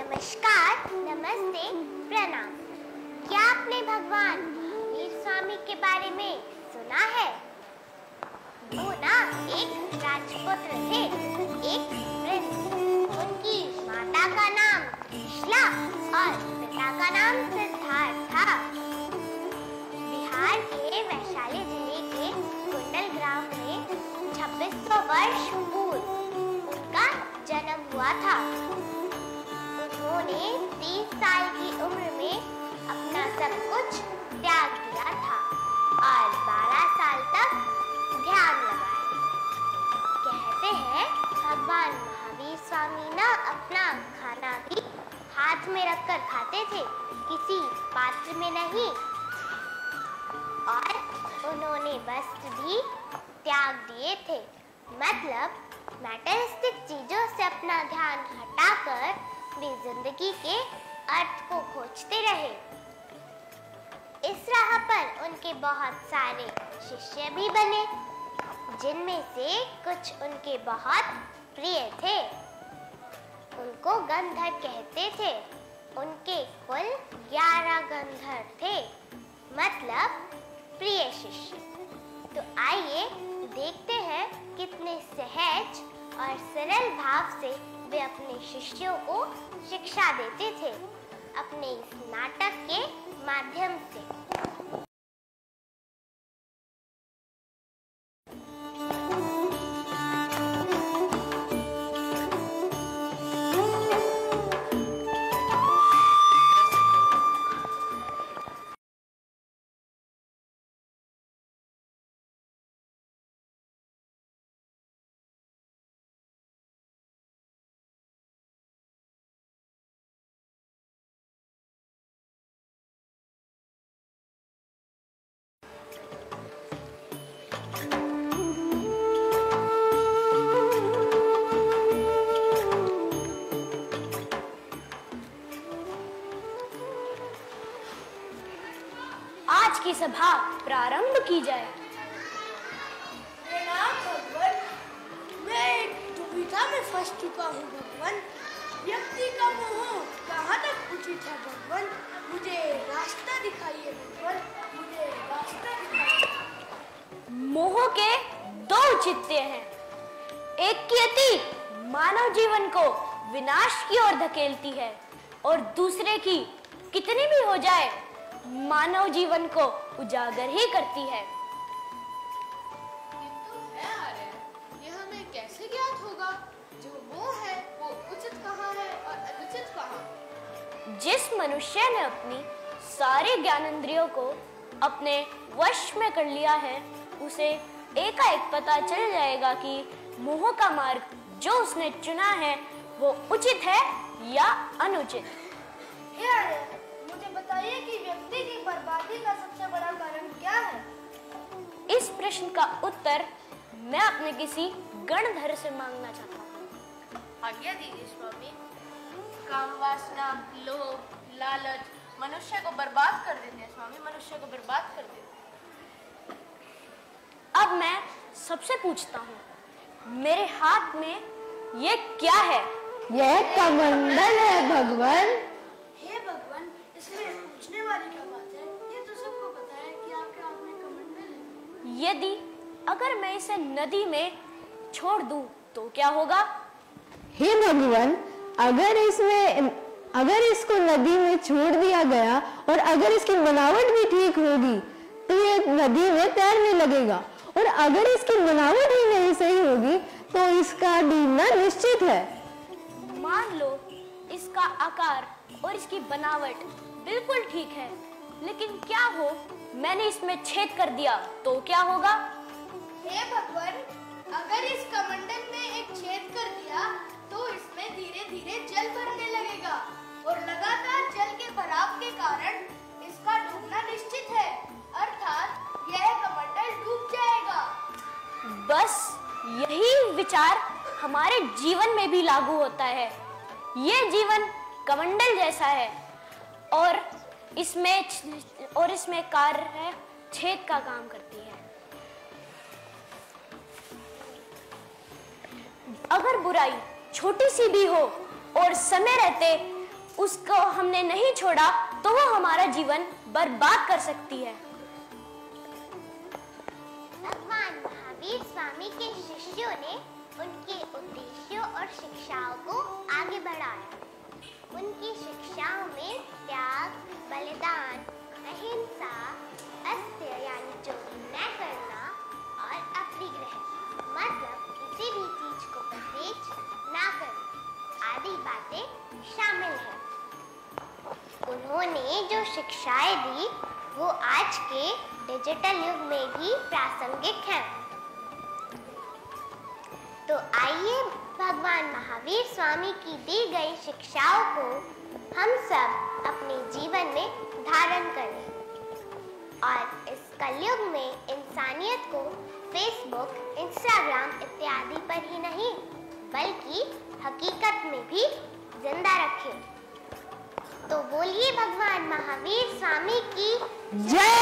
नमस्कार, नमस्ते, प्रणाम। क्या आपने भगवान महावीर स्वामी के बारे में सुना है? वो ना एक राजपुत्र थे, एक प्रिंस। उनकी माता का नाम त्रिशला और पिता का नाम सिद्धार्थ था। बिहार के वैशाली जिले के कुंडल ग्राम में 2600 वर्ष पूर्व उनका जन्म हुआ था। उन्होंने 30 साल की उम्र में अपना सब कुछ त्याग दिया था और 12 साल तक ध्यान लगाया। कहते हैं भगवान महावीर स्वामी ना अपना खाना भी हाथ में रखकर खाते थे, किसी पात्र में नहीं। और उन्होंने वस्त्र भी त्याग दिए थे, मतलब मैटेरियलिस्टिक चीजों से अपना ध्यान हटाकर वे जिंदगी के अर्थ को खोजते रहे। इस राह पर उनके बहुत सारे शिष्य भी बने, जिनमें से कुछ उनके बहुत प्रिय थे। उनको गंधर्व कहते थे। उनके कुल 11 गंधर्व थे, मतलब प्रिय शिष्य। तो आइए देखते हैं कितने सहज और सरल भाव से वे अपने शिष्यों को शिक्षा देते थे अपने इस नाटक के माध्यम से। आज की सभा प्रारंभ की जाए। प्रणाम भगवान, मैं एक दुविधा में फंस चुका हूँ भगवान। व्यक्ति का मोह कहाँ तक उचित है भगवान? मुझे रास्ता दिखाइए भगवान, मुझे रास्ता दिखाइए। मोह के दो औचित्य हैं। एक की अति मानव जीवन को विनाश की ओर धकेलती है और दूसरे की कितनी भी हो जाए मानव जीवन को उजागर ही करती है। किंतु है आर्य, यह हमें कैसे ज्ञात होगा जो मोह है वो उचित कहाँ है और अनुचित कहाँ? जिस मनुष्य ने अपनी सारी ज्ञानेंद्रियों को अपने वश में कर लिया है, उसे एकाएक पता चल जाएगा कि मोह का मार्ग जो उसने चुना है वो उचित है या अनुचित। हे आर्य, मुझे बताइए कि व्यक्ति की बर्बादी का सबसे बड़ा कारण क्या है? इस प्रश्न का उत्तर मैं अपने किसी गणधर से मांगना चाहता हूँ। आज्ञा दीजिए स्वामी। काम वासना, लोभ, लालच मनुष्य को बर्बाद कर देते हैं स्वामी, मनुष्य को बर्बाद कर देते हैं। अब मैं सबसे पूछता हूँ, मेरे हाथ में ये क्या है? यह कमंडल है भगवान। हे भगवान, इसमें पूछने वाली क्या बात है? ये तो सबको पता है कि आपके हाथ में कमंडल है। यदि अगर मैं इसे नदी में छोड़ दूं तो क्या होगा? हे भगवान, अगर इसको नदी में छोड़ दिया गया और अगर इसकी बनावट भी ठीक होगी तो ये नदी में तैरने लगेगा, और अगर इसकी बनावट ही नहीं सही होगी तो इसका डूबना निश्चित है। मान लो इसका आकार और इसकी बनावट बिल्कुल ठीक है, लेकिन क्या हो मैंने इसमें छेद कर दिया तो क्या होगा? हे भगवान, अगर इस कमंडल में एक छेद कर दिया तो इसमें धीरे धीरे जल भरने लगेगा और लगातार जल के भराव के कारण इसका डूबना निश्चित है, अर्थात यह कमंडल डूब जाएगा। बस यही विचार हमारे जीवन में भी लागू होता है। ये जीवन कमंडल जैसा है और इसमें कार्य है छेद का काम करती है। अगर बुराई छोटी सी भी हो और समय रहते उसको हमने नहीं छोड़ा तो वो हमारा जीवन बर्बाद कर सकती है। भगवान महावीर स्वामी के शिष्यों ने उनके उद्देश्यों और शिक्षाओं को आगे बढ़ाया। उनकी शिक्षाओं में त्याग, बलिदान, अहिंसा, अस्त्य यानी चोरी न करना और अपरिग्रह मतलब किसी भी चीज को परहेज ना करना आदि बातें शामिल हैं। उन्होंने जो शिक्षाएं दी वो आज के डिजिटल युग में भी प्रासंगिक हैं। तो आइए भगवान महावीर स्वामी की दी गई शिक्षाओं को हम सब अपने जीवन में धारण करें और इस कलयुग में इंसानियत को फेसबुक, इंस्टाग्राम इत्यादि पर ही नहीं बल्कि हकीकत में भी जिंदा रखें। तो बोलिए भगवान महावीर स्वामी की जय।